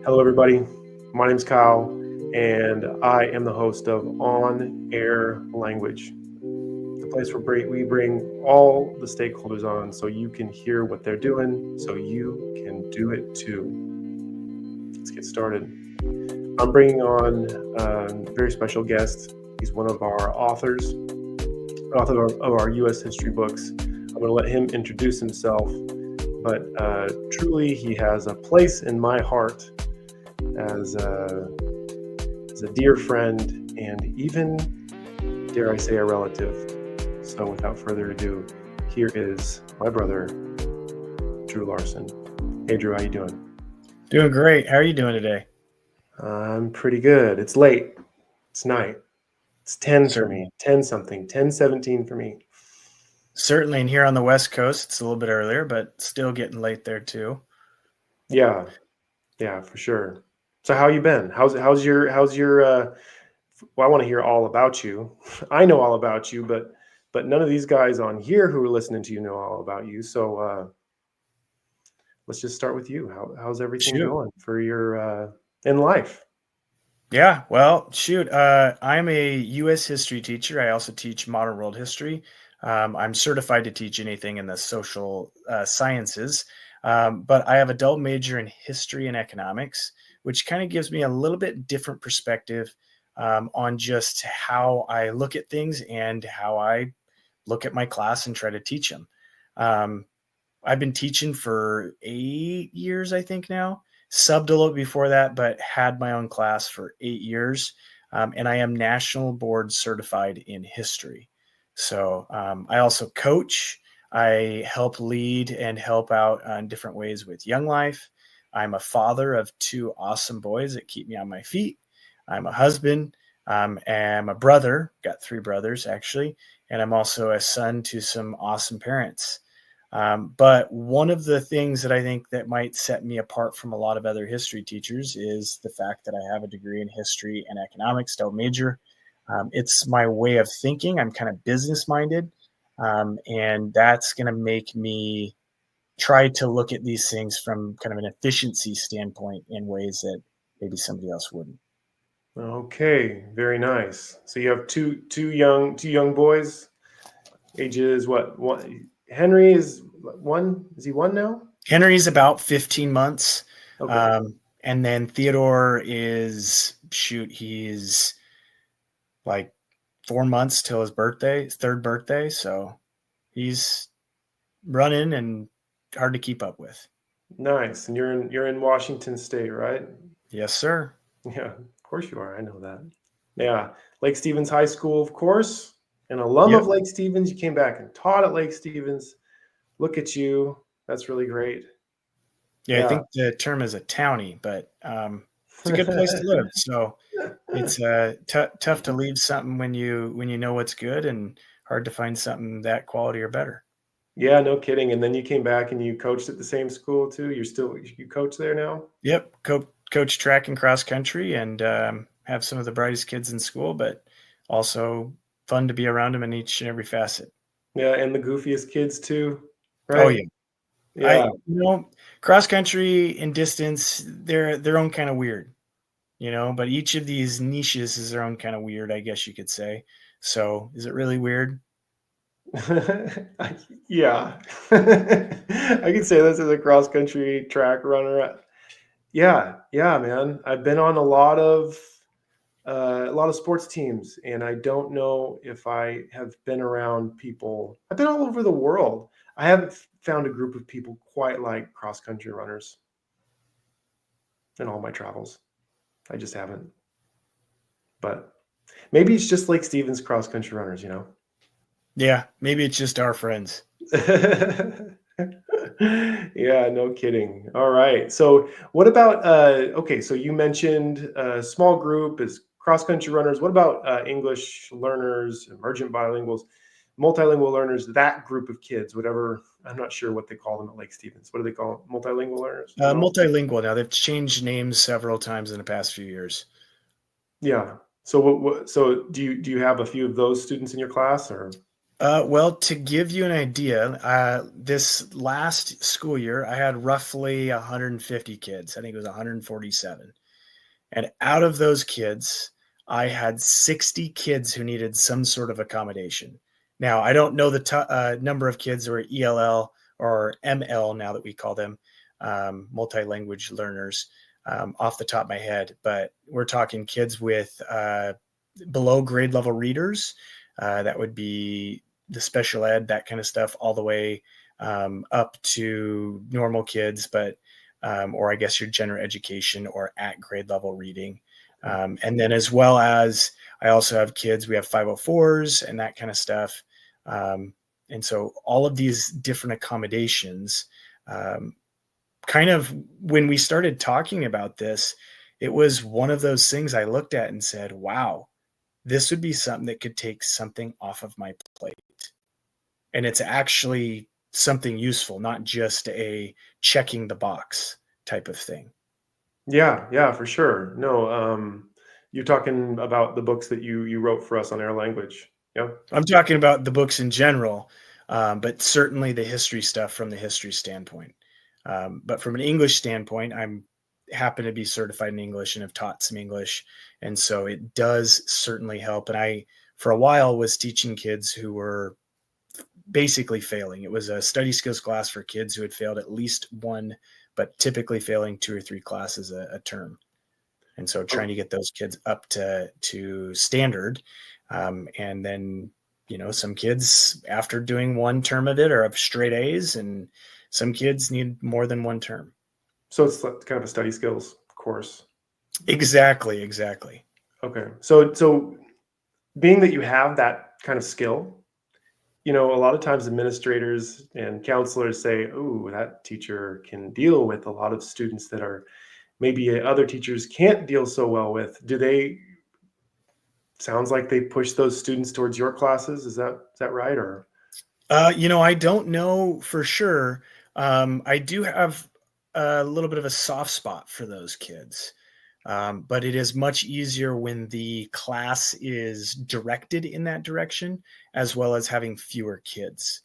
Hello, everybody. My name's Kyle, and I am the host of On Air Language, the place where we bring all the stakeholders on so you can hear what they're doing, so you can do it too. Let's get started. I'm bringing on a very special guest. He's one of our author of our U.S. history books. I'm going to let him introduce himself, but truly he has a place in my heart as a dear friend and even, dare I say, a relative. So without further ado, here is my brother, Drew Larson. Hey, Drew, how you doing? Doing great. How are you doing today? I'm pretty good. It's late. It's night. It's 10 for me. 10 something. 10:17 for me. Certainly, and here on the West Coast, it's a little bit earlier, but still getting late there too. Yeah, for sure. So how you been? How's your well, I want to hear all about you. I know all about you, but none of these guys on here who are listening to you know all about you. So let's just start with you. How's everything going for your in life? Yeah, well, shoot. I'm a U.S. history teacher. I also teach modern world history. I'm certified to teach anything in the social sciences, but I have a double major in history and economics, which kind of gives me a little bit different perspective on just how I look at things and how I look at my class and try to teach them. I've been teaching for 8 years, I think now. Subbed a little before that, but had my own class for 8 years. And I am national board certified in history. So I also coach. I help lead and help out in different ways with Young Life. I'm a father of 2 awesome boys that keep me on my feet. I'm a husband. I'm a brother, got 3 brothers actually. And I'm also a son to some awesome parents. But one of the things that I think that might set me apart from a lot of other history teachers is the fact that I have a degree in history and economics, double major. It's my way of thinking. I'm kind of business minded. And that's going to make me try to look at these things from kind of an efficiency standpoint in ways that maybe somebody else wouldn't. Okay, very nice. So you have two young boys, ages what? One Henry is one. Is he one now? Henry's about 15 months. Okay. And then Theodore he's like 4 months till his birthday, his 3rd birthday. So he's running and hard to keep up with. Nice. And you're in Washington State, right? Yes, sir. Yeah, of course you are. I know that. Yeah. Lake Stevens High School, of course. An alum Yep. of Lake Stevens. You came back and taught at Lake Stevens. Look at you. That's really great. Yeah, I Yeah. think the term is a townie, but it's a good place to live. So it's tough to leave something when you know what's good, and hard to find something that quality or better. Yeah, no kidding. And then you came back and you coached at the same school too. You coach there now? Yep, coach track and cross country, and have some of the brightest kids in school, but also fun to be around them in each and every facet. Yeah, and the goofiest kids too, Oh right? yeah, Yeah. cross country and distance, they're their own kind of weird, but each of these niches is their own kind of weird, I guess you could say. So is it really weird? Yeah. I could say this as a cross country track runner. Yeah, man. I've been on a lot of sports teams, and I don't know if I have been around people. I've been all over the world. I haven't found a group of people quite like cross country runners in all my travels. I just haven't. But maybe it's just Lake Stevens cross country runners. Yeah, maybe it's just our friends. Yeah, no kidding. All right. So what about okay, so you mentioned a small group is cross-country runners. What about English learners, emergent bilinguals, multilingual learners, that group of kids, whatever, I'm not sure what they call them at Lake Stevens. What do they call them? Multilingual learners? Do you know? Multilingual now. They've changed names several times in the past few years. Yeah. So so do you have a few of those students in your class or? Well, to give you an idea, this last school year, I had roughly 150 kids. I think it was 147. And out of those kids, I had 60 kids who needed some sort of accommodation. Now, I don't know the number of kids who are ELL or ML now that we call them, multi-language learners, off the top of my head, but we're talking kids with below grade level readers. That would be the special ed, that kind of stuff, all the way up to normal kids, but or I guess your general education or at grade level reading. And then as well as I also have kids, we have 504s and that kind of stuff. And so all of these different accommodations, kind of when we started talking about this, it was one of those things I looked at and said, wow, this would be something that could take something off of my plate. And it's actually something useful, not just a checking the box type of thing. Yeah, for sure. No, you're talking about the books that you wrote for us on Air Language. Yeah. I'm talking about the books in general, but certainly the history stuff from the history standpoint. But from an English standpoint, I'm happen to be certified in English and have taught some English. And so it does certainly help. And I, for a while, was teaching kids who were basically failing. It was a study skills class for kids who had failed at least one, but typically failing 2 or 3 classes a term. And so trying to get those kids up to standard. And then, some kids after doing one term of it are of straight A's, and some kids need more than one term. So it's like kind of a study skills course. Exactly. Okay. So being that you have that kind of skill, a lot of times administrators and counselors say, "Oh, that teacher can deal with a lot of students that are maybe other teachers can't deal so well with." Do they? Sounds like they push those students towards your classes. Is that right? Or I don't know for sure. I do have a little bit of a soft spot for those kids. But it is much easier when the class is directed in that direction, as well as having fewer kids.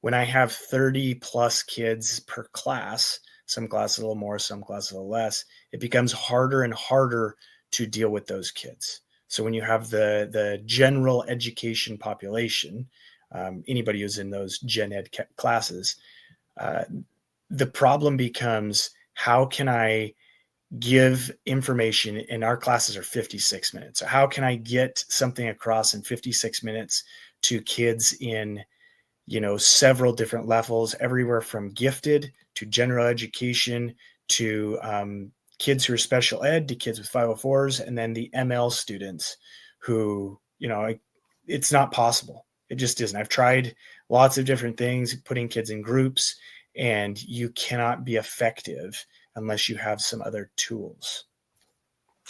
When I have 30 plus kids per class, some classes a little more, some classes a little less, it becomes harder and harder to deal with those kids. So when you have the general education population, anybody who's in those gen ed classes, uh, the problem becomes, how can I give information? And our classes are 56 minutes. So how can I get something across in 56 minutes to kids in, several different levels, everywhere from gifted to general education to kids who are special ed to kids with 504s, and then the ML students who, it's not possible. It just isn't. I've tried lots of different things, putting kids in groups, and you cannot be effective unless you have some other tools.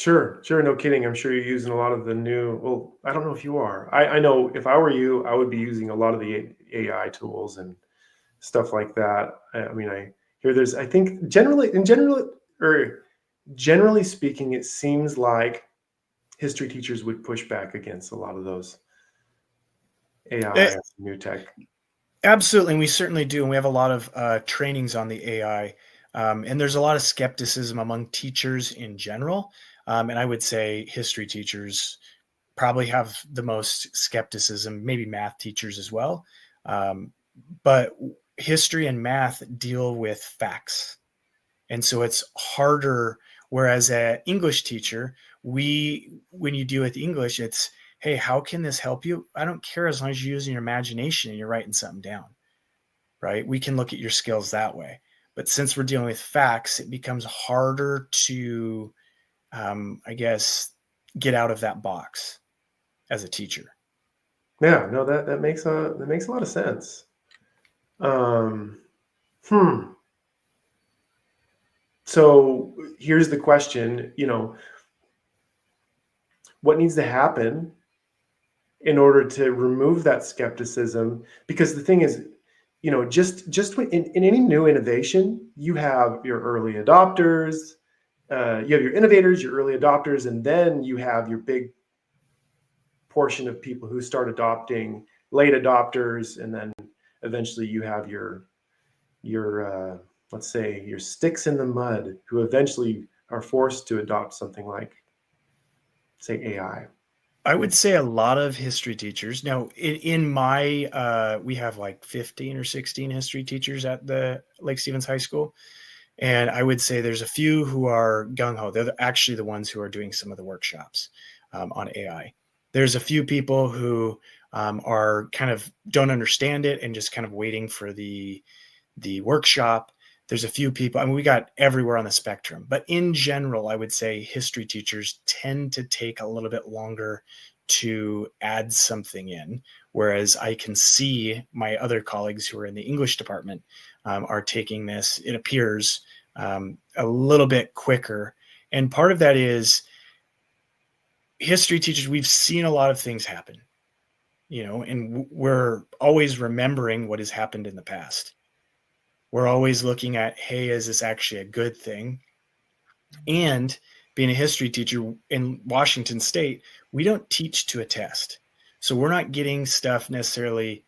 sure, no kidding. I'm sure you're using a lot of the new. Well, I don't know if you are. I know if I were you, I would be using a lot of the AI tools and stuff like that. I mean, I hear there's. I think generally speaking, it seems like history teachers would push back against a lot of those AI Eh, and new tech. Absolutely. And we certainly do. And we have a lot of trainings on the AI. And there's a lot of skepticism among teachers in general. And I would say history teachers probably have the most skepticism, maybe math teachers as well. But history and math deal with facts. And so it's harder. Whereas an English teacher, when you deal with English, it's, hey, how can this help you? I don't care, as long as you're using your imagination and you're writing something down, right? We can look at your skills that way. But since we're dealing with facts, it becomes harder to, I guess, get out of that box as a teacher. Yeah, no, that makes a lot of sense. Um, hmm. So here's the question, what needs to happen in order to remove that skepticism? Because the thing is, just in any new innovation, you have your early adopters, you have your innovators, your early adopters, and then you have your big portion of people who start adopting late adopters, and then eventually you have your let's say your sticks in the mud who eventually are forced to adopt something like, say, AI. I would say a lot of history teachers. Now, in my, we have like 15 or 16 history teachers at the Lake Stevens High School. And I would say there's a few who are gung ho. They're actually the ones who are doing some of the workshops on AI. There's a few people who are kind of don't understand it and just kind of waiting for the workshop. There's a few people, I mean, we got everywhere on the spectrum, but in general, I would say history teachers tend to take a little bit longer to add something in. Whereas I can see my other colleagues who are in the English department are taking this, it appears, a little bit quicker. And part of that is history teachers, we've seen a lot of things happen, and we're always remembering what has happened in the past. We're always looking at, hey, is this actually a good thing? And being a history teacher in Washington State, we don't teach to a test. So we're not getting stuff necessarily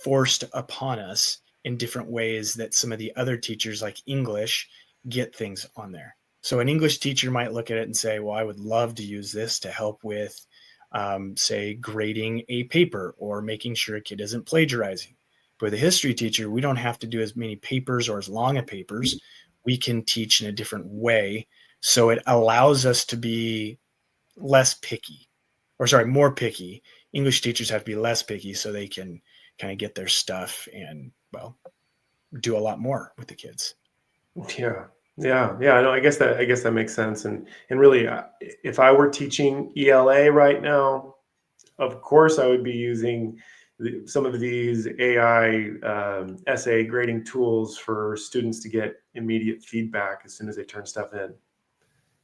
forced upon us in different ways that some of the other teachers like English get things on there. So an English teacher might look at it and say, well, I would love to use this to help with, say, grading a paper or making sure a kid isn't plagiarizing. But with a history teacher, we don't have to do as many papers or as long of papers. We can teach in a different way. So it allows us to be less picky, or sorry, more picky. English teachers have to be less picky so they can kind of get their stuff and, well, do a lot more with the kids. Yeah. Yeah, yeah, no, I guess that makes sense. And really, if I were teaching ELA right now, of course I would be using some of these AI essay grading tools for students to get immediate feedback as soon as they turn stuff in.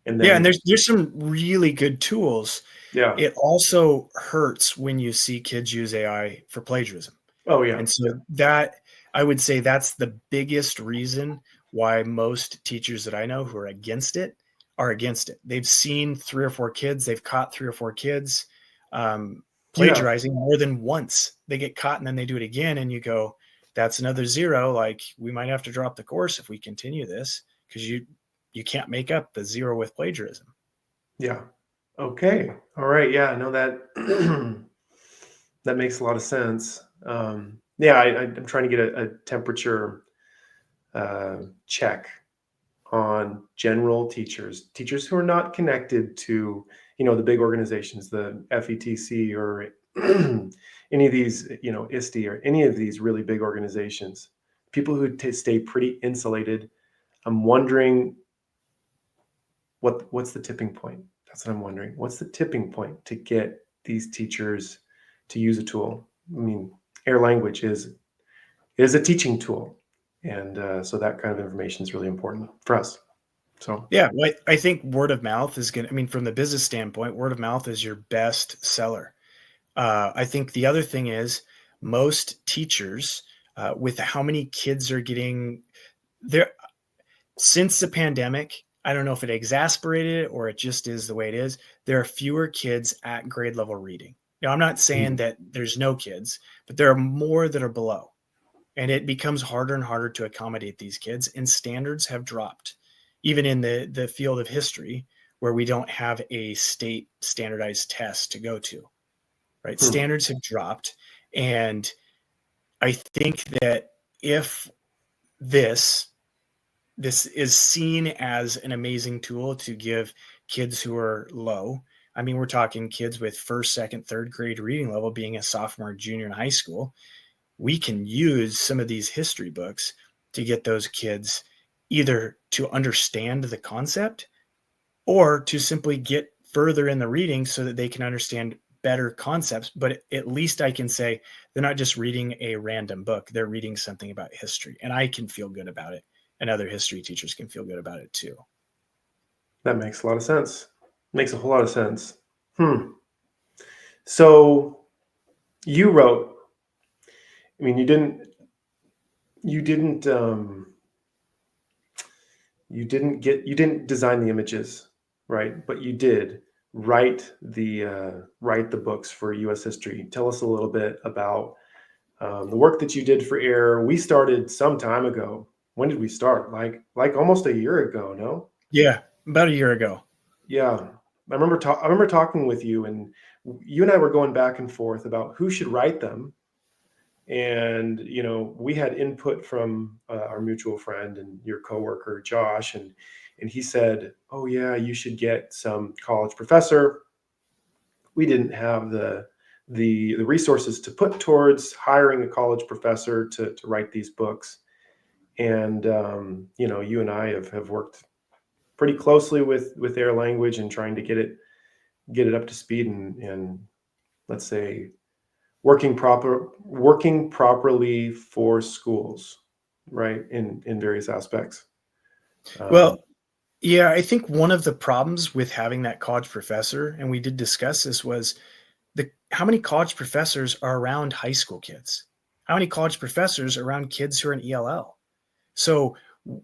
And Yeah, and then, there's some really good tools. yeah, It also hurts when you see kids use AI for plagiarism. oh yeah, And so yeah, that, I would say that's the biggest reason why most teachers that I know who are against it are against it. They've seen 3 or 4 kids, they've caught 3 or 4 kids you have, plagiarizing more than once. They get caught and then they do it again, and you go, that's another 0. Like, we might have to drop the course if we continue this, because you can't make up the 0 with plagiarism. yeah. Okay, all right, yeah, no, that that makes a lot of sense. Yeah, I'm trying to get a temperature check on general teachers who are not connected to, the big organizations, the FETC or any of these, ISTE or any of these really big organizations, people who stay pretty insulated. I'm wondering what's the tipping point. That's what I'm wondering. What's the tipping point to get these teachers to use a tool? I mean, air language is a teaching tool, and so that kind of information is really important for us. So Yeah, well, I think word of mouth is going to, I mean, from the business standpoint, word of mouth is your best seller. I think the other thing is most teachers, with how many kids are getting there since the pandemic, I don't know if it exasperated it or it just is the way it is. There are fewer kids at grade level reading. Now, I'm not saying mm, that there's no kids, but there are more that are below. And it becomes harder and harder to accommodate these kids, and standards have dropped. Even in the field of history, where we don't have a state standardized test to go to, right? hmm. Standards have dropped. And I think that if this this is seen as an amazing tool to give kids who are low, I mean, we're talking kids with first, second, third grade reading level being a sophomore, junior in high school, we can use some of these history books to get those kids either to understand the concept or to simply get further in the reading so that they can understand better concepts. But at least I can say they're not just reading a random book, they're reading something about history, and I can feel good about it, and other history teachers can feel good about it too. That makes a lot of sense. Makes a whole lot of sense. So you wrote. I mean, You didn't. You didn't design the images, right? But you did write the books for U.S. history. Tell us a little bit about the work that you did for AIR. We started some time ago. When did we start? Like almost a year ago, no? Yeah, about a year ago. Yeah. I remember talking with you, and you and I were going back and forth about who should write them. And we had input from our mutual friend and your coworker Josh, and he said, "Oh yeah, you should get some college professor." We didn't have the resources to put towards hiring a college professor to write these books. And you and I have worked pretty closely with their language and trying to get it up to speed, and let's say working properly for schools, right, in various aspects. um, Well, yeah, I think one of the problems with having that college professor, and we did discuss this, was the how many college professors are around high school kids? How many college professors are around kids who are in ELL? So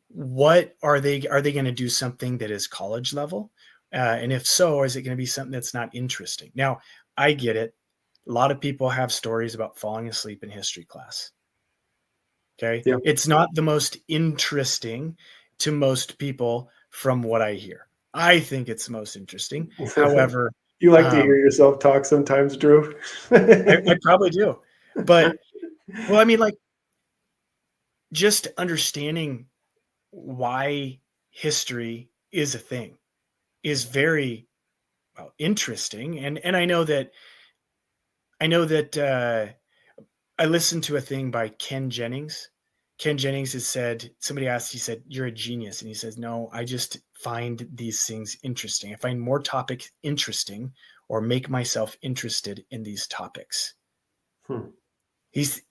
what are they going to do something that is college level? And if so, is it going to be something that's not interesting? Now, I get it. A lot of people have stories about falling asleep in history class. Okay. yeah. It's not the most interesting to most people from what I hear. I think it's the most interesting. However, You like to hear um, yourself talk sometimes, Drew? I probably do. But, well, I mean, like, just understanding why history is a thing is very, well, interesting. And I know that I listened to a thing by Ken Jennings. Ken Jennings has said, somebody asked, he said, "You're a genius." And he says, "No, I just find these things interesting. I find more topics interesting or make myself interested in these topics." Hmm. His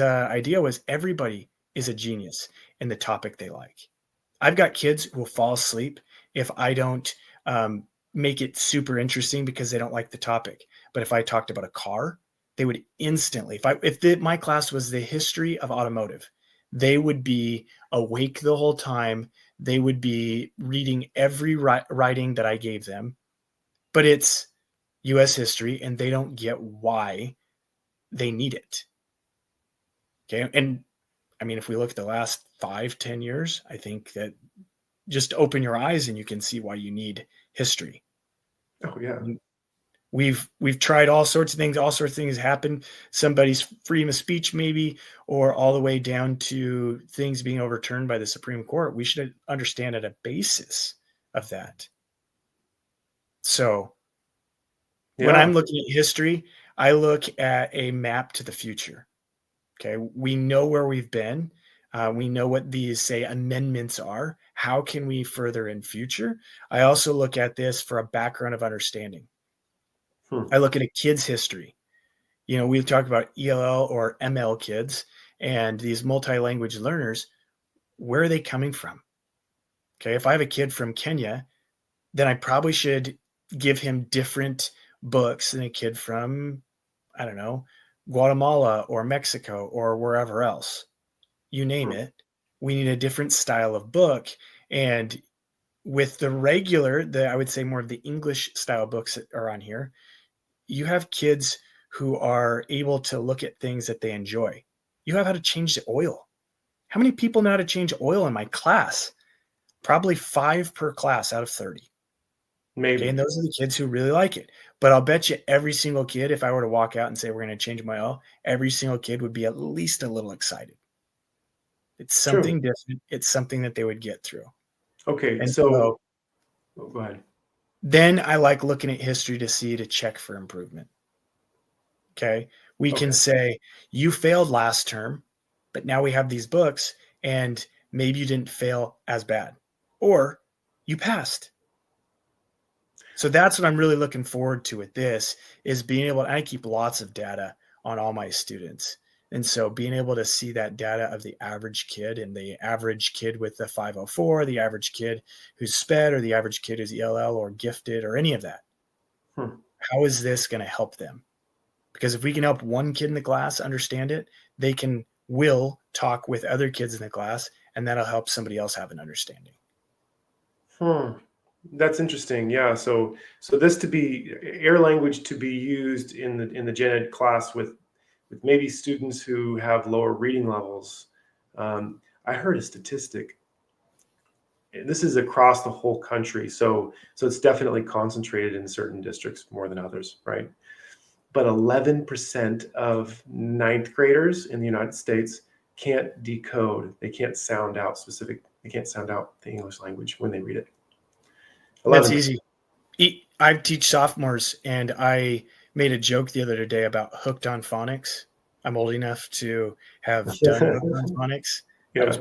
idea was everybody is a genius in the topic they like. I've got kids who will fall asleep if I don't make it super interesting because they don't like the topic. But if I talked about a car, they would instantly. My class was the history of automotive, they would be awake the whole time. They would be reading every writing that I gave them, but it's U.S. history, and they don't get why they need it. Okay, and I mean, if we look at the last 5-10 years, I think that just open your eyes and you can see why you need history. Oh yeah. We've tried all sorts of things. All sorts of things happen. Somebody's freedom of speech, maybe, or all the way down to things being overturned by the Supreme Court. We should understand at a basis of that. So when Yeah. I'm looking at history, I look at a map to the future. Okay, we know where we've been. We know what these, say, amendments are. How can we further in future? I also look at this for a background of understanding. Hmm. I look at a kid's history. We talk about ELL or ML kids and these multi-language learners. Where are they coming from? Okay, if I have a kid from Kenya, then I probably should give him different books than a kid from, I don't know, Guatemala or Mexico or wherever else. You name Hmm. it. We need a different style of book. And with I would say more of the English style books that are on here, you have kids who are able to look at things that they enjoy. You have how to change the oil. How many people know how to change oil in my class? Probably 5 per class out of 30. Okay, and Maybe. those are the kids who really like it. But I'll bet you every single kid, if I were to walk out and say we're going to change my oil, every single kid would be at least a little excited. It's True. something different. It's something that they would get through. Okay, And so so go ahead. then I like looking at history to check for improvement. Okay. We can Okay. say, you failed last term, but now we have these books, and maybe you didn't fail as bad, or you passed. So that's what I'm really looking forward to with this, is being able, I keep lots of data on all my students. And so being able to see that data of the average kid, and the average kid with the 504, the average kid who's SPED, or the average kid who's ELL or gifted or any of that. Hmm. How is this going to help them? Because if we can help one kid in the class understand it, they will talk with other kids in the class, and that'll help somebody else have an understanding. Hmm. That's interesting. Yeah. So this to be air language to be used in the gen ed class with maybe students who have lower reading levels. I heard a statistic. This is across the whole country, so it's definitely concentrated in certain districts more than others, right? But 11% of ninth graders in the United States can't decode. They can't sound out specific. They can't sound out the English language when they read it. That's 11%. easy. I teach sophomores, and I made a joke the other day about hooked on phonics. I'm old enough to have done hooked on phonics. I Yeah, was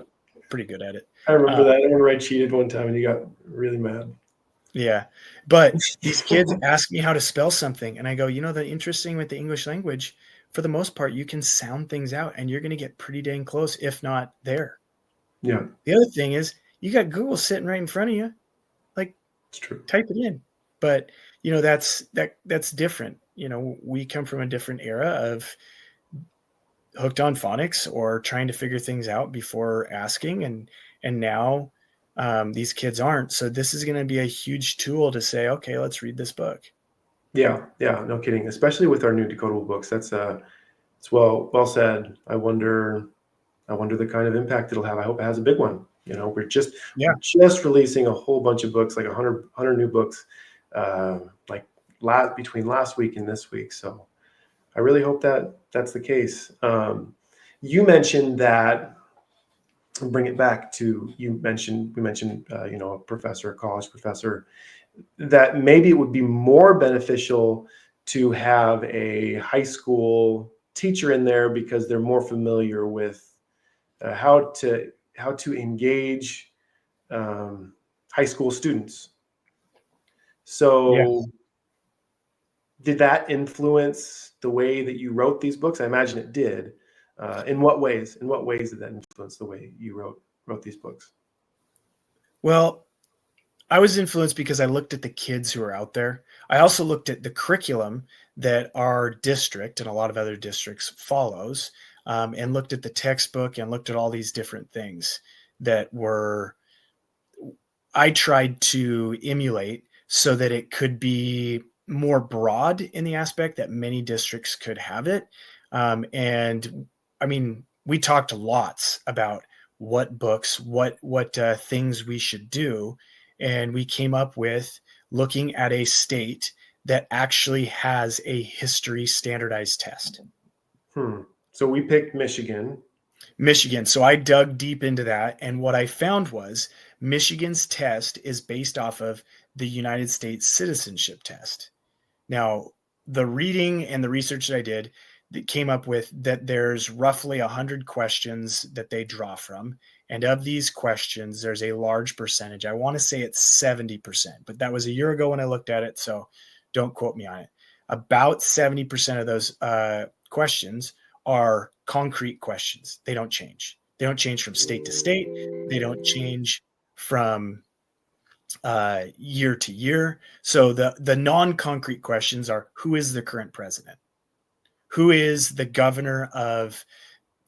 pretty good at it. I remember Uh, that. I remember I cheated one time and you got really mad. yeah. But these kids ask me how to spell something, and I go, the interesting with the English language, for the most part, you can sound things out and you're going to get pretty dang close, if not there. Yeah, The other thing is, you got Google sitting right in front of you. Like, it's true. type it in. But that's different. We come from a different era of hooked on phonics or trying to figure things out before asking, and now these kids aren't. So this is going to be a huge tool to say, okay, let's read this book. Yeah, yeah, no kidding. Especially with our new decodable books. That's it's well said. I wonder the kind of impact it'll have. I hope it has a big one. Yeah. We're just releasing a whole bunch of books, like 100 new books, like between last week and this week. So I really hope that that's the case. You mentioned that. Bring it back to we mentioned a professor, a college professor, that maybe it would be more beneficial to have a high school teacher in there because they're more familiar with how to engage high school students. Yeah. So, did that influence the way that you wrote these books? I imagine it did. In what ways? In what ways did that influence the way you wrote these books? Well, I was influenced because I looked at the kids who are out there. I also looked at the curriculum that our district and a lot of other districts follows, and looked at the textbook and looked at all these different things that were I tried to emulate so that it could be more broad in the aspect that many districts could have it. And I mean, we talked lots about what books, what things we should do, and we came up with looking at a state that actually has a history standardized test. Hmm. So we picked Michigan. Michigan. So I dug deep into that. And what I found was Michigan's test is based off of the United States citizenship test. Now, the reading and the research that I did that came up with that there's roughly 100 questions that they draw from. And of these questions, there's a large percentage. I want to say it's 70%, but that was a year ago when I looked at it. So don't quote me on it. About 70% of those questions are concrete questions. They don't change. They don't change from state to state. They don't change from year to year. So the non-concrete questions are: who is the current president? Who is the governor of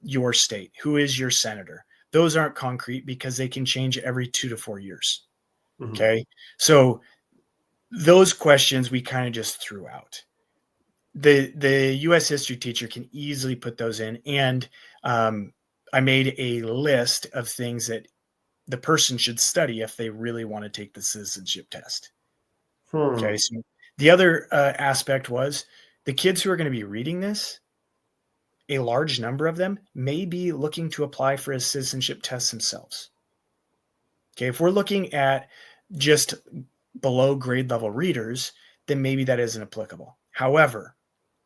your state? Who is your senator? Those aren't concrete because they can change every 2 to 4 years. Mhm. Okay. So those questions we kind of just threw out. The US history teacher can easily put those in. And I made a list of things that the person should study if they really want to take the citizenship test. Okay. Hmm. So the other aspect was the kids who are going to be reading this, a large number of them may be looking to apply for a citizenship test themselves. Okay. If we're looking at just below grade level readers, then maybe that isn't applicable. However,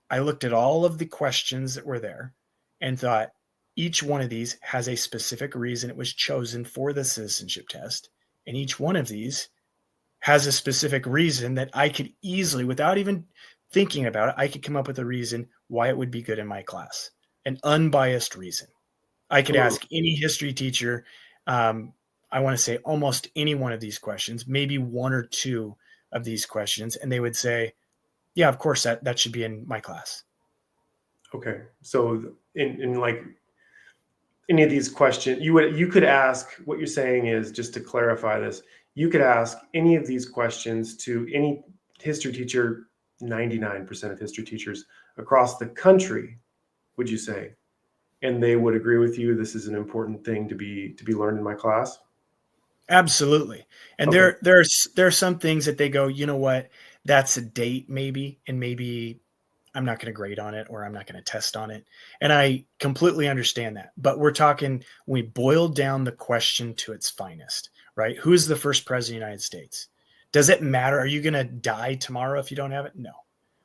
I looked at all of the questions that were there and thought each one of these has a specific reason it was chosen for the citizenship test. And each one of these has a specific reason that I could easily, without even thinking about it, I could come up with a reason why it would be good in my class, an unbiased reason. I could Hmm. ask any history teacher, um, I want to say almost any one of these questions, maybe one or two of these questions, and they would say, yeah, of course, that should be in my class. Okay. So in like any of these questions, you could ask, what you're saying is, just to clarify this, you could ask any of these questions to any history teacher, 99% of history teachers across the country, would you say? And they would agree with you, this is an important thing to be learned in my class? Absolutely. And Okay. there are some things that they go, you know what, that's a date maybe, and maybe I'm not going to grade on it or I'm not going to test on it. And I completely understand that. But we're talking, we boiled down the question to its finest, right? Who's the first president of the United States? Does it matter? Are you going to die tomorrow if you don't have it? No.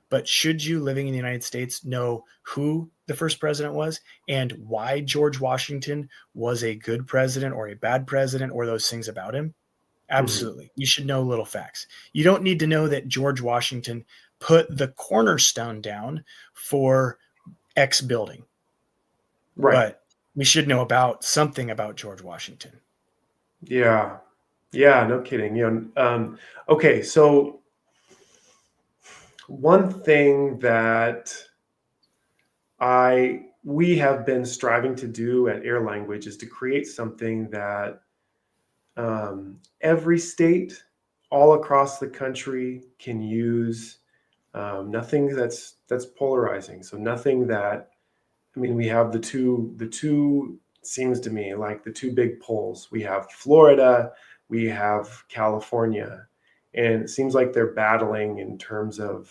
But should you, living in the United States, know who the first president was and why George Washington was a good president or a bad president or those things about him? Hmm. Absolutely. You should know little facts. You don't need to know that George Washington put the cornerstone down for X building, Right. but we should know about something about George Washington. Yeah. Yeah, no kidding. Okay, so one thing that we have been striving to do at Air Language is to create something that every state all across the country can use. Nothing that's polarizing. So nothing that, I mean, we have the two seems to me like the two big poles. We have Florida, we have California, and it seems like they're battling in terms of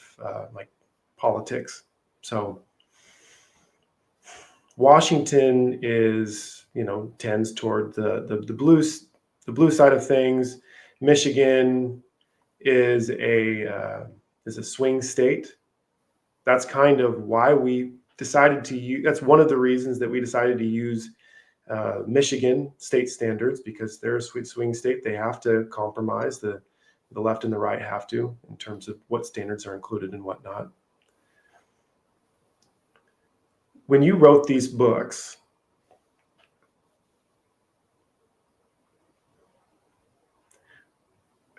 like politics. So Washington is, tends toward the blue side of things. Michigan is a swing state. That's kind of why we decided to use. That's one of the reasons that we decided to use Michigan state standards, because they're a swing state. They have to compromise. The left and the right have to, in terms of what standards are included and whatnot. When you wrote these books,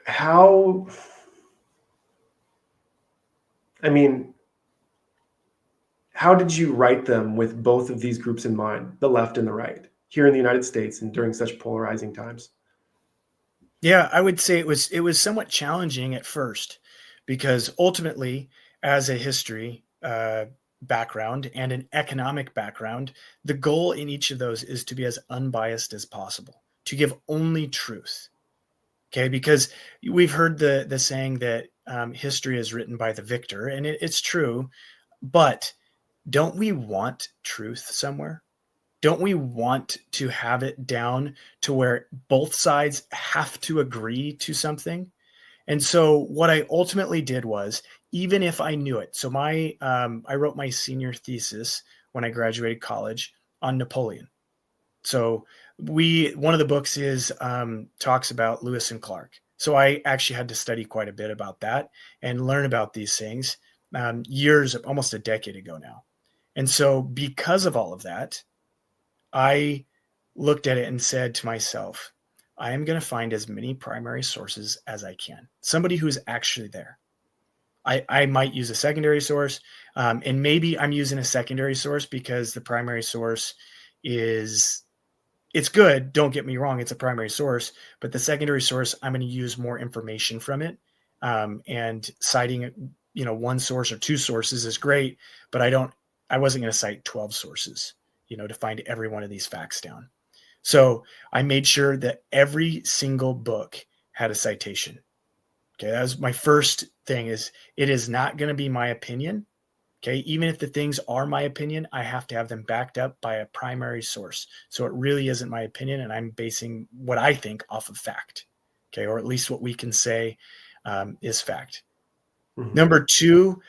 how, I mean, how did you write them with both of these groups in mind, the left and the right, here in the United States and during such polarizing times? Yeah, I would say it was somewhat challenging at first because ultimately, as a history background and an economic background, the goal in each of those is to be as unbiased as possible, to give only truth. Okay, because we've heard the saying that history is written by the victor, and it's true. But don't we want truth somewhere? Don't we want to have it down to where both sides have to agree to something? And so what I ultimately did was, even if I knew it, so I wrote my senior thesis when I graduated college on Napoleon. So one of the books is talks about Lewis and Clark. So I actually had to study quite a bit about that and learn about these things years, almost a decade ago now. And so because of all of that, I looked at it and said to myself, I am going to find as many primary sources as I can. Somebody who's actually there. I might use a secondary source, and maybe I'm using a secondary source because the primary source is it's good. Don't get me wrong; it's a primary source, but the secondary source, I'm going to use more information from it. And citing, one source or two sources is great, but I wasn't going to cite 12 sources, to find every one of these facts down. So I made sure that every single book had a citation. Okay, that was my first thing. Is it is not going to be my opinion. Okay, even if the things are my opinion, I have to have them backed up by a primary source. So it really isn't my opinion, and I'm basing what I think off of fact. Okay, or at least what we can say is fact. Mhm. Number two,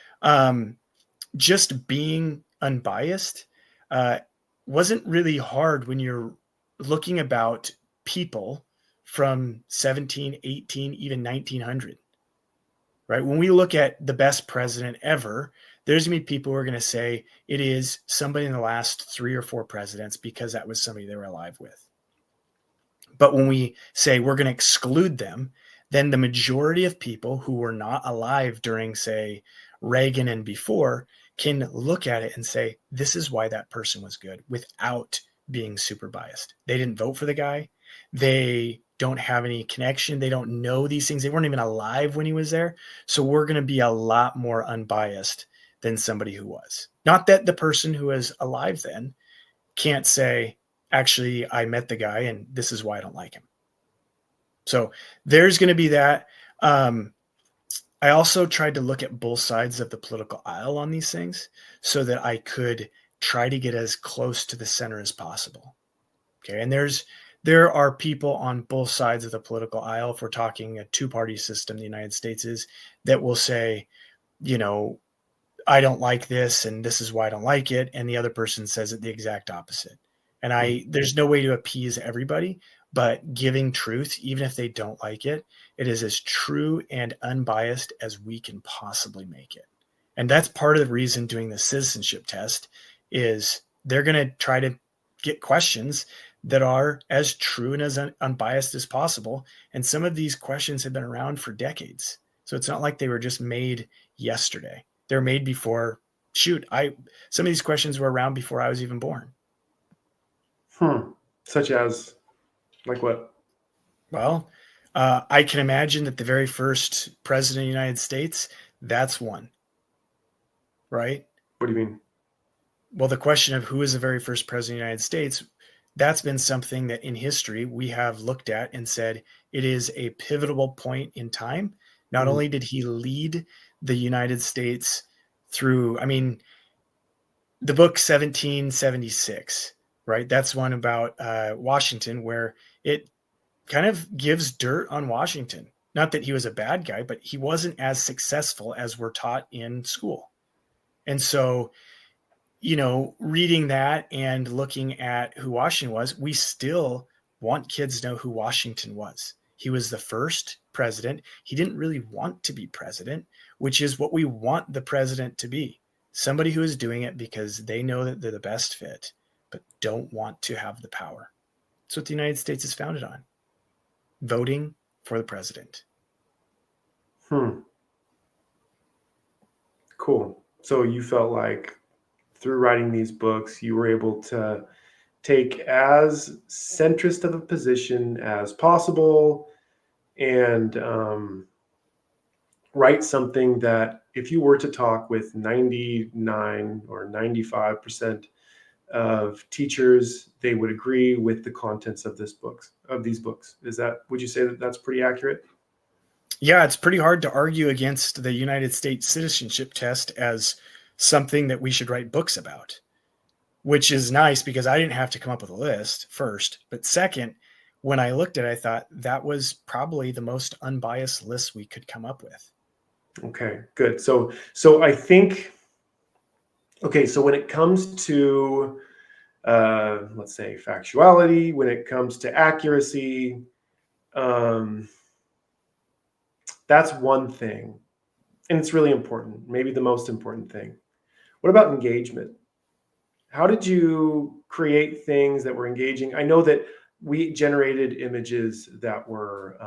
just being unbiased uh, wasn't really hard when you're looking about people from 17, 18, even 1900, right? When we look at the best president ever, there's going to be people who are going to say it is somebody in the last 3 or 4 presidents because that was somebody they were alive with. But when we say we're going to exclude them, then the majority of people who were not alive during, say, Reagan and before can look at it and say, this is why that person was good without being super biased. They didn't vote for the guy. They don't have any connection. They don't know these things. They weren't even alive when he was there. So we're going to be a lot more unbiased than somebody who was. Not that the person who was alive then can't say, actually, I met the guy and this is why I don't like him. So there's going to be that. I also tried to look at both sides of the political aisle on these things so that I could try to get as close to the center as possible. Okay. And there are people on both sides of the political aisle, if we're talking a two-party system, the United States is, that will say, you know, I don't like this and this is why I don't like it. And the other person says it the exact opposite. And there's no way to appease everybody, but giving truth, even if they don't like it, it is as true and unbiased as we can possibly make it. And that's part of the reason doing the citizenship test is they're going to try to get questions that are as true and as unbiased as possible. And some of these questions have been around for decades. So it's not like they were just made yesterday. They're made before, some of these questions were around before I was even born. Such as, like what? Well, I can imagine that the very first president of the United States, that's one, right? What do you mean? Well, the question of who is the very first president of the United States, that's been something that in history we have looked at and said it is a pivotal point in time. Not only did he lead the United States through, the book 1776, right? That's one about Washington where it kind of gives dirt on Washington. Not that he was a bad guy, but he wasn't as successful as we're taught in school. And so, reading that and looking at who Washington was, we still want kids to know who Washington was. He was the first president. He didn't really want to be president, which is what we want the president to be. Somebody who is doing it because they know that they're the best fit, but don't want to have the power. That's what the United States is founded on. Voting for the president. Cool. So you felt like through writing these books, you were able to take as centrist of a position as possible and write something that if you were to talk with 99 or 95% of teachers, they would agree with the contents of these books. Would you say that that's pretty accurate? Yeah, it's pretty hard to argue against the United States citizenship test as something that we should write books about, which is nice because I didn't have to come up with a list first. But second, when I looked at it, I thought that was probably the most unbiased list we could come up with. Okay, good. So I think, okay, so when it comes to, let's say, factuality, when it comes to accuracy, that's one thing. And it's really important, maybe the most important thing. What about engagement? How did you create things that were engaging? I know that we generated images that were,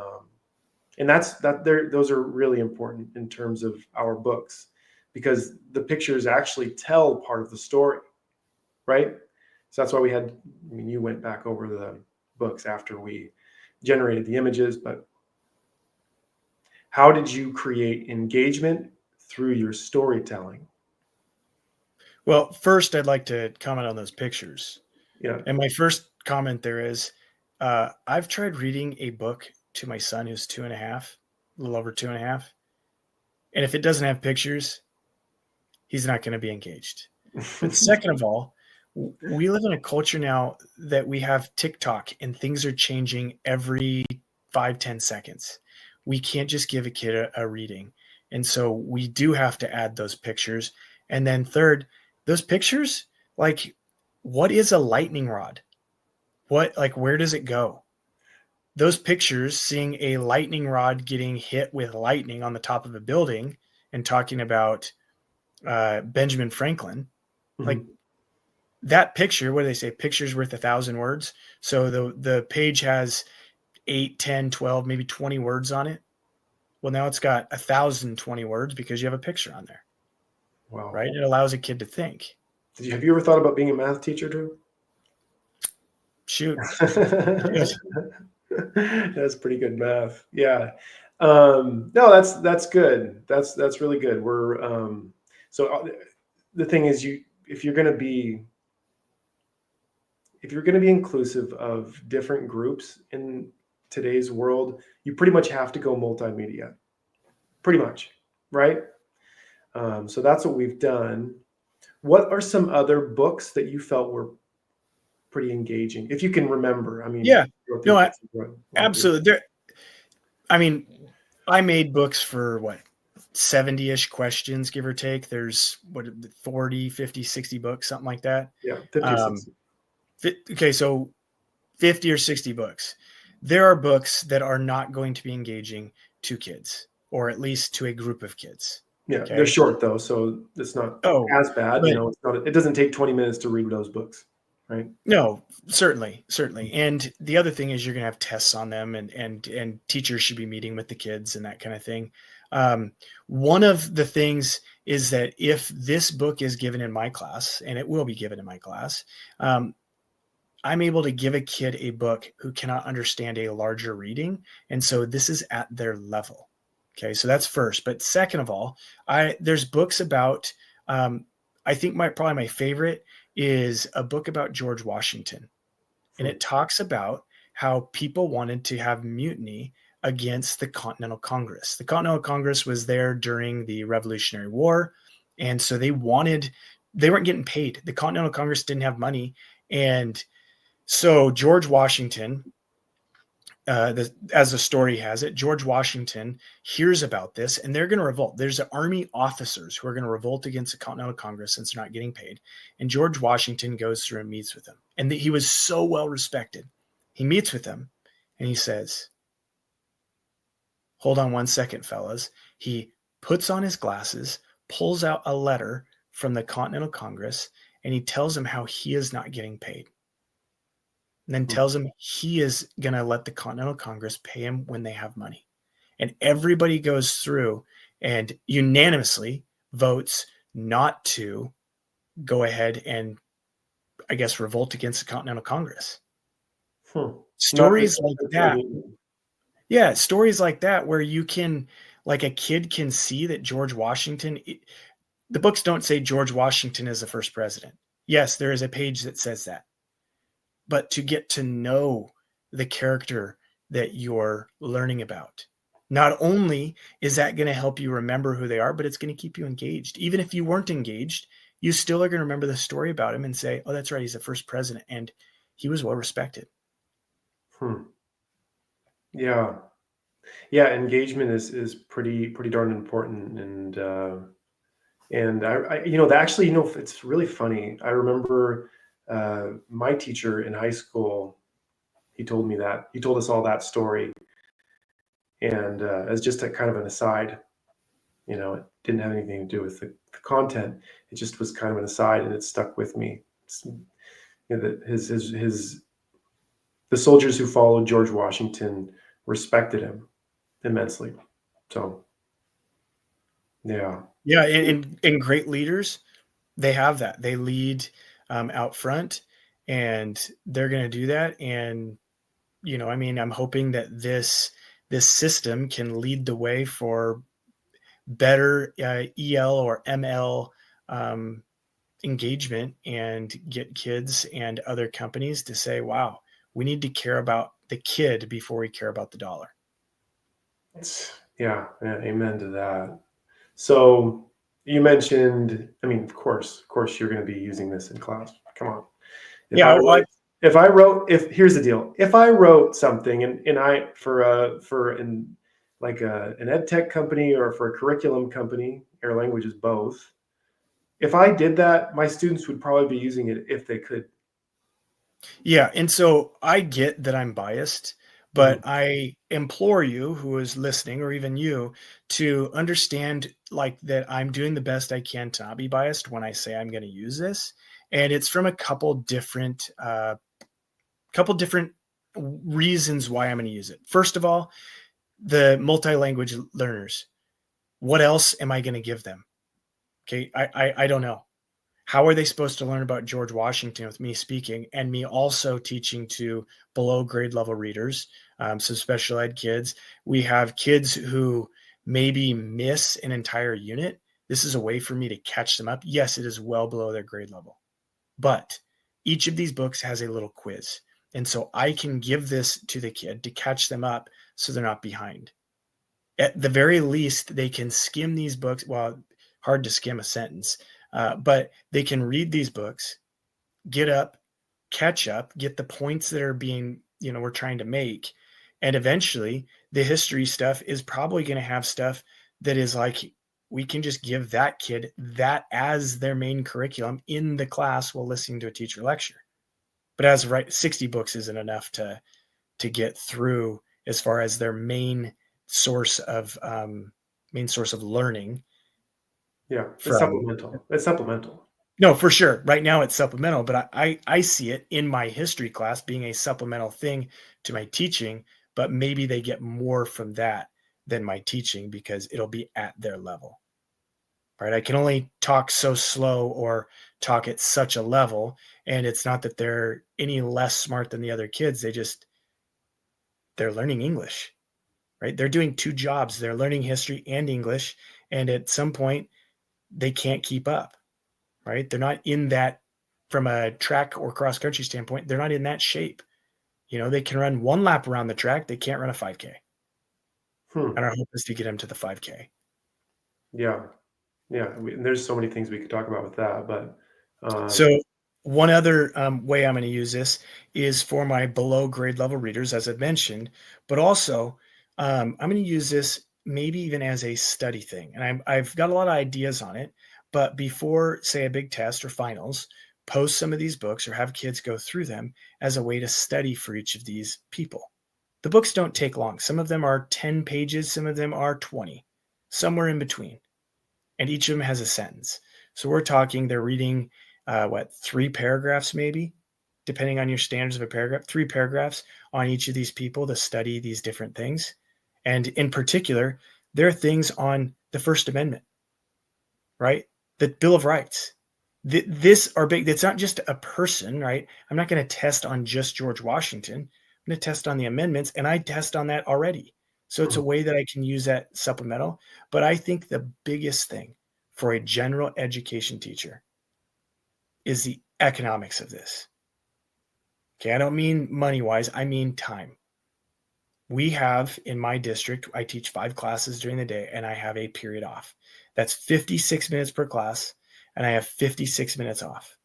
and those are really important in terms of our books because the pictures actually tell part of the story, right? So that's why you went back over the books after we generated the images, but how did you create engagement through your storytelling? Well, first, I'd like to comment on those pictures. Yeah. And my first comment there is I've tried reading a book to my son who's 2.5, a little over 2.5. And if it doesn't have pictures, he's not going to be engaged. But second of all, we live in a culture now that we have TikTok and things are changing every 5-10 seconds. We can't just give a kid a reading. And so we do have to add those pictures. And then third, those pictures, like, what is a lightning rod? Where does it go? Those pictures, seeing a lightning rod getting hit with lightning on the top of a building and talking about Benjamin Franklin, like that picture, what do they say? Picture's worth 1,000 words. So the page has 8, 10, 12, maybe 20 words on it. Well, now it's got 1,020 words because you have a picture on there. Wow. Right? It allows a kid to think. Have you ever thought about being a math teacher, Drew? Shoot. That's pretty good math. Yeah. No, that's good. That's really good. We're so the thing is, if you're going to be if you're going to be inclusive of different groups in today's world, you pretty much have to go multimedia. Pretty much, right? So that's what we've done. What are some other books that you felt were pretty engaging, if you can remember? I mean, Yeah. No, absolutely. I mean, I made books for what, 70-ish questions, give or take. There's 40, 50, 60 books, something like that. Yeah, 50 or 60. Okay, so 50 or 60 books. There are books that are not going to be engaging to kids, or at least to a group of kids. Yeah, Okay. they're short though, so it's not as bad. But It doesn't take 20 minutes to read those books, right? no, certainly. And the other thing is you're going to have tests on them, and teachers should be meeting with the kids and that kind of thing. One of the things is that if this book is given in my class, and it will be given in my class, I'm able to give a kid a book who cannot understand a larger reading. And so this is at their level. Okay. So that's first. But second of all, there's books about, I think probably my favorite is a book about George Washington. And it talks about how people wanted to have mutiny against the Continental Congress. The Continental Congress was there during the Revolutionary War. And so they weren't getting paid. The Continental Congress didn't have money. And so George Washington, as the story has it, George Washington hears about this, and they're going to revolt. There's army officers who are going to revolt against the Continental Congress since they're not getting paid. And George Washington goes through and meets with them. And he was so well respected. He meets with them, and he says, "Hold on one second, fellas." He puts on his glasses, pulls out a letter from the Continental Congress, and he tells them how he is not getting paid. And then tells him he is going to let the Continental Congress pay him when they have money. And everybody goes through and unanimously votes not to go ahead and, I guess, revolt against the Continental Congress. Stories like that. Yeah, stories like that where you can, like a kid can see that George Washington, the books don't say George Washington is the first president. Yes, there is a page that says that. But to get to know the character that you're learning about, not only is that going to help you remember who they are, but it's going to keep you engaged. Even if you weren't engaged, you still are going to remember the story about him and say, "Oh, that's right, he's the first president, and he was well respected." Yeah. Engagement is pretty darn important, and it's really funny. I remember my teacher in high school. He told us all that story, and as just a kind of an aside, it didn't have anything to do with the content. It just was kind of an aside, and it stuck with me. The soldiers who followed George Washington respected him immensely. So, yeah. And great leaders, they have that. They lead out front, and they're going to do that. And I'm hoping that this system can lead the way for better EL or ML engagement, and get kids and other companies to say, "Wow, we need to care about the kid before we care about the dollar." Yeah, amen to that. So you mentioned, of course, you're going to be using this in class. Come on. Here's the deal. If I wrote something and I like an ed tech company or for a curriculum company, Air Language is both. If I did that, my students would probably be using it if they could. Yeah, and so I get that I'm biased, but I implore you who is listening, or even you, to understand like that I'm doing the best I can to not be biased when I say I'm going to use this. And it's from a couple different reasons why I'm going to use it. First of all, the multi-language learners. What else am I going to give them? Okay, I don't know. How are they supposed to learn about George Washington with me speaking and me also teaching to below grade level readers, some special ed kids? We have kids who maybe miss an entire unit. This is a way for me to catch them up. Yes, it is well below their grade level, but each of these books has a little quiz. And so I can give this to the kid to catch them up so they're not behind. At the very least, they can skim these books. Well, hard to skim a sentence, but they can read these books, get up, catch up, get the points that are being, we're trying to make. And eventually, the history stuff is probably going to have stuff that is like, we can just give that kid that as their main curriculum in the class while listening to a teacher lecture. But as of right, 60 books isn't enough to get through as far as their main source of learning. Yeah, it's supplemental. It's supplemental. No, for sure. Right now it's supplemental, but I see it in my history class being a supplemental thing to my teaching, but maybe they get more from that than my teaching because it'll be at their level. Right? I can only talk so slow or talk at such a level, and it's not that they're any less smart than the other kids. They're learning English. Right? They're doing two jobs. They're learning history and English, and at some point they can't keep up. Right? They're not in that, from a track or cross country standpoint, they're not in that shape. They can run one lap around the track. They can't run a 5K. And our hope is to get them to the 5K. Yeah. Yeah. And there's so many things we could talk about with that, but so one other way I'm going to use this is for my below grade level readers, as I've mentioned, but also I'm going to use this maybe even as a study thing. And I've got a lot of ideas on it, but before, say, a big test or finals, post some of these books or have kids go through them as a way to study for each of these people. The books don't take long. Some of them are 10 pages. Some of them are 20, somewhere in between. And each of them has a sentence. So we're talking, they're reading 3 paragraphs maybe, depending on your standards of a paragraph, 3 paragraphs on each of these people to study these different things. And in particular, there are things on the First Amendment, right? The Bill of Rights. This are big. It's not just a person, right? I'm not going to test on just George Washington. I'm going to test on the amendments, and I test on that already. So it's a way that I can use that supplemental. But I think the biggest thing for a general education teacher is the economics of this. Okay, I don't mean money-wise, I mean time. We have, in my district, I teach 5 classes during the day, and I have a period off. That's 56 minutes per class, and I have 56 minutes off.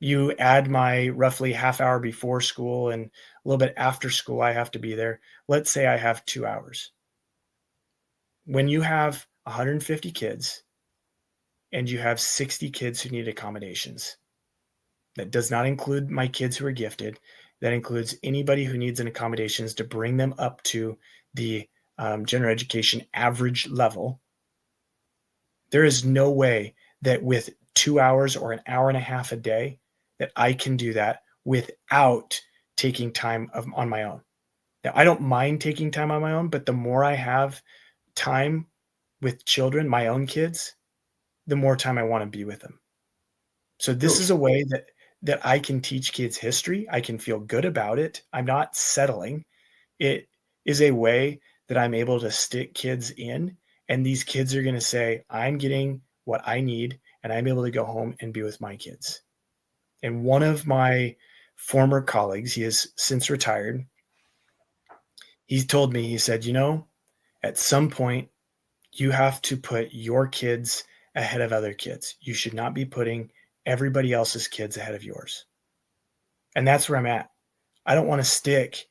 You add my roughly half hour before school and a little bit after school, I have to be there. Let's say I have 2 hours. When you have 150 kids and you have 60 kids who need accommodations, that does not include my kids who are gifted. That includes anybody who needs an accommodations to bring them up to the general education average level. There is no way that with 2 hours or an hour and a half a day that I can do that without taking time on my own. Now, I don't mind taking time on my own, but the more I have time with children, my own kids, the more time I want to be with them. So this is a way that I can teach kids history. I can feel good about it. I'm not settling. It is a way that I'm able to stick kids in, and these kids are going to say, I'm getting what I need, and I'm able to go home and be with my kids. And one of my former colleagues, he has since retired, he told me, he said, at some point, you have to put your kids ahead of other kids. You should not be putting everybody else's kids ahead of yours. And that's where I'm at. I don't want to stick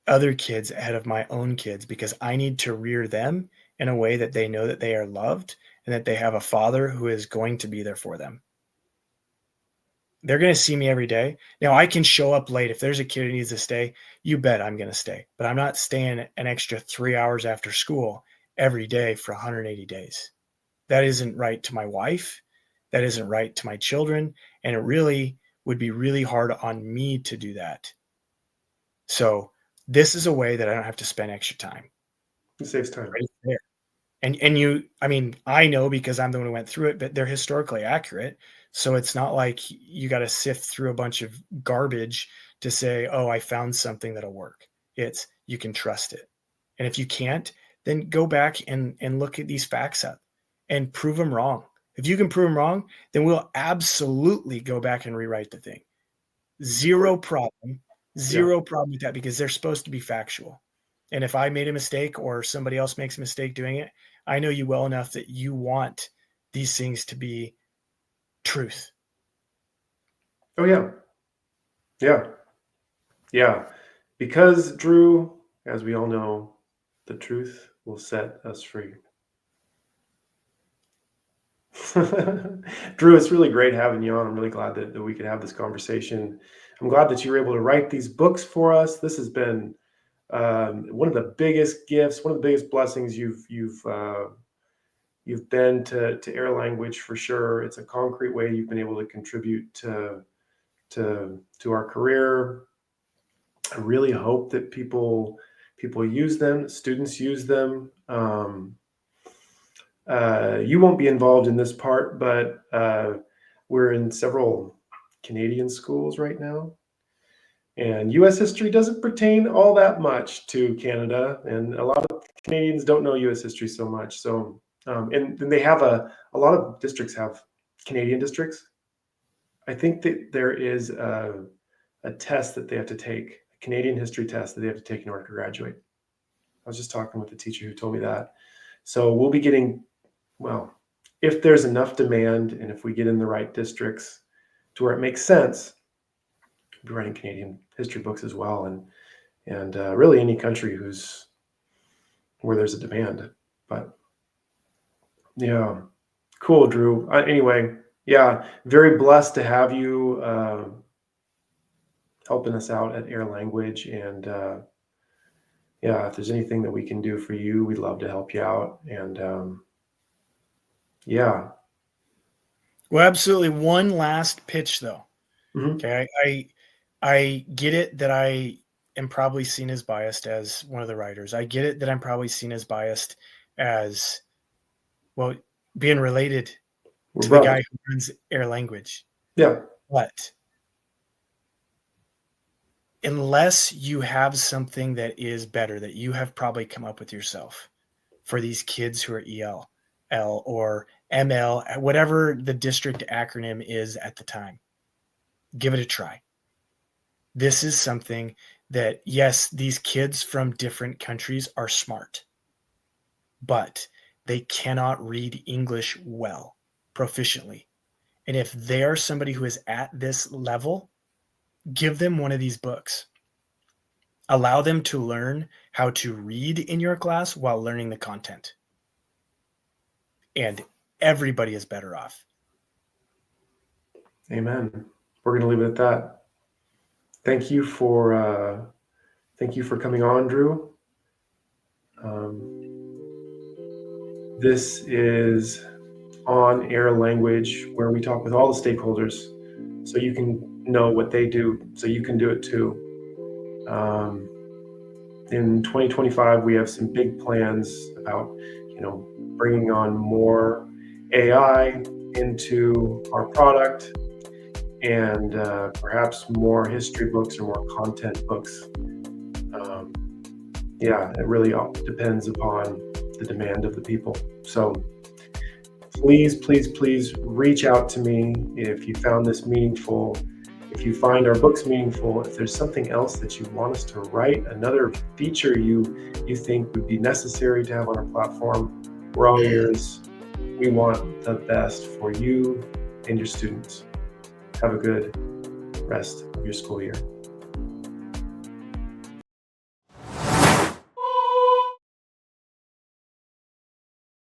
other kids ahead of my own kids because I need to rear them in a way that they know that they are loved and that they have a father who is going to be there for them. They're going to see me every day. Now, I can show up late. If there's a kid who needs to stay, you bet I'm going to stay. But I'm not staying an extra 3 hours after school every day for 180 days. That isn't right to my wife. That isn't right to my children. And it really would be really hard on me to do that. So this is a way that I don't have to spend extra time. It saves time. Right there. And you, I mean, I know because I'm the one who went through it, but they're historically accurate. So it's not like you got to sift through a bunch of garbage to say, oh, I found something that'll work. It's you can trust it. And if you can't, then go back and look at these facts up and prove them wrong. If you can prove them wrong, then we'll absolutely go back and rewrite the thing. Zero problem. Zero problem with that because they're supposed to be factual. And if I made a mistake or somebody else makes a mistake doing it, I know you well enough that you want these things to be truth. Oh, yeah. Yeah. Yeah. Because, Drew, as we all know, the truth will set us free. Drew, it's really great having you on. I'm really glad that we could have this conversation. I'm glad that you were able to write these books for us. This has been one of the biggest gifts, one of the biggest blessings you've been to Air Language for sure. It's a concrete way you've been able to contribute to our career. I really hope that people use them, students use them. You won't be involved in this part, but we're in several Canadian schools right now. And U.S. history doesn't pertain all that much to Canada, and a lot of Canadians don't know U.S. history so much. So, and they have a lot of districts have Canadian districts. I think that there is a test that they have to take, a Canadian history test that they have to take in order to graduate. I was just talking with the teacher who told me that. So we'll be getting, well, if there's enough demand and if we get in the right districts to where it makes sense, we'll be writing Canadian history books as well, and really any country where there's a demand. But yeah, cool, Drew. Anyway, yeah, very blessed to have you helping us out at Air Language, and yeah, if there's anything that we can do for you, we'd love to help you out. And yeah. Well, absolutely. One last pitch though. Mhm. Okay. I get it that I am probably seen as biased as one of the writers. I get it that I'm probably seen as biased as, well, being related We're to the guy brothers. who runs Air Language. Yeah. But unless you have something that is better that you have probably come up with yourself for these kids who are EL, L, or ML, whatever the district acronym is at the time, give it a try. This is something that, yes, these kids from different countries are smart, but they cannot read English well, proficiently. And if they are somebody who is at this level, give them one of these books. Allow them to learn how to read in your class while learning the content. And everybody is better off. Amen. We're going to leave it at that. Thank you for coming on, Drew. This is On Air Language, where we talk with all the stakeholders so you can know what they do, so you can do it too. In 2025, we have some big plans about, bringing on more AI into our product, and perhaps more history books or more content books. Yeah, it really all depends upon the demand of the people. So please, please, please reach out to me if you found this meaningful, if you find our books meaningful, if there's something else that you want us to write, another feature you think would be necessary to have on our platform. We're all ears. We want the best for you and your students. Have a good rest of your school year.